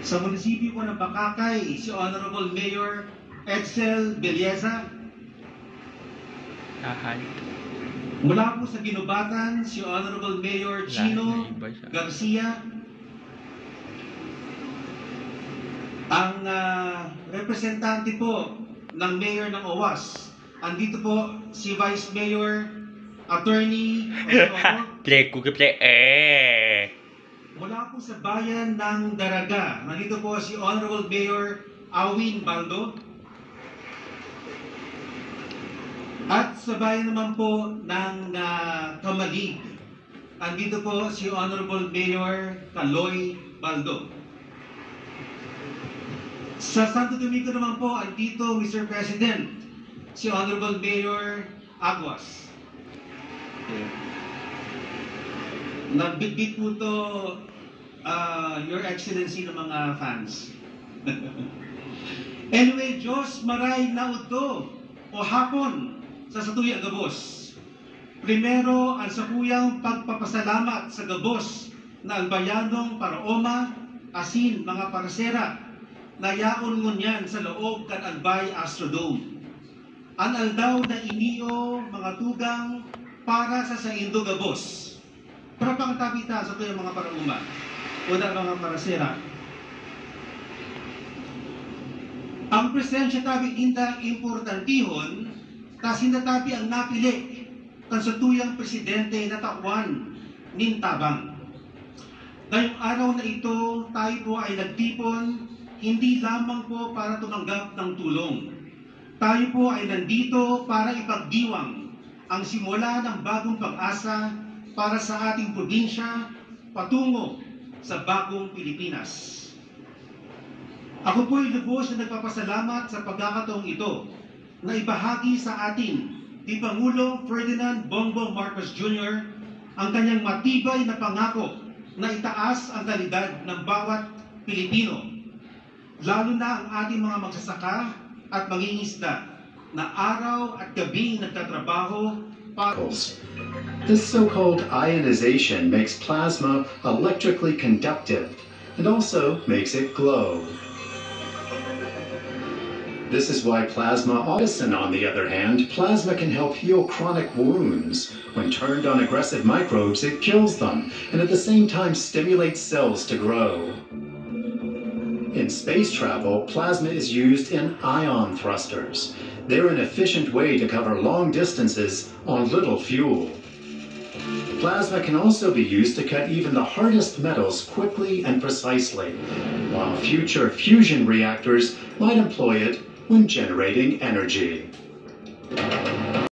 Sa munisipyo po ng Bakakay, si Honorable Mayor Edsel Belleza. Mula po sa Ginubatan, si Honorable Mayor Chino Garcia. Ang representante po ng Mayor ng OWAS, andito po si Vice Mayor Attorney mula po sa bayan ng Daraga, nandito po si Honorable Mayor Awin Baldo. At sa bayan naman po ng Kamalig, andito po si Honorable Mayor Kaloy Baldo. Sa Santo Domingo naman po, andito, Mr. President, si Honorable Mayor Aguas. Nagbitbit po to Your Excellency ng mga fans. Anyway, Diyos maray na udto o hapon sa Satuya Gabos. Primero, ang sakuyang pagpapasalamat sa Gabos na albayanong paraoma, asin mga parasera, na yaon ngunyan sa loob kan albay Astrodome. An aldaw na iniyo mga tugang para sa Indo Gabos. Para pangtabita sa tuyang mga parauma o na mga parasera. Ang presensya tabi indang importantihon kasi natabi ang napili kan sa tuyang presidente na takwan nin tabang. Ngayong araw na ito, tayo po ay nagtipon hindi lamang po para tumanggap ng tulong. Tayo po ay nandito para ipagdiwang ang simula ng bagong pag-asa para sa ating probinsya patungo sa bagong Pilipinas. Ako po'y lubos na nagpapasalamat sa pagkakataong ito na ibahagi sa atin ni Pangulo Ferdinand Bongbong Marcos Jr. ang kanyang matibay na pangako na itaas ang kalidad ng bawat Pilipino, lalo na ang ating mga magsasaka at mangingisda na araw at gabi nagtatrabaho para... This so-called ionization makes plasma electrically conductive and also makes it glow. This is why plasma medicine, on the other hand, plasma can help heal chronic wounds. When turned on aggressive microbes, it kills them and at the same time stimulates cells to grow. In space travel, plasma is used in ion thrusters. They're an efficient way to cover long distances on little fuel. Plasma can also be used to cut even the hardest metals quickly and precisely, while future fusion reactors might employ it when generating energy.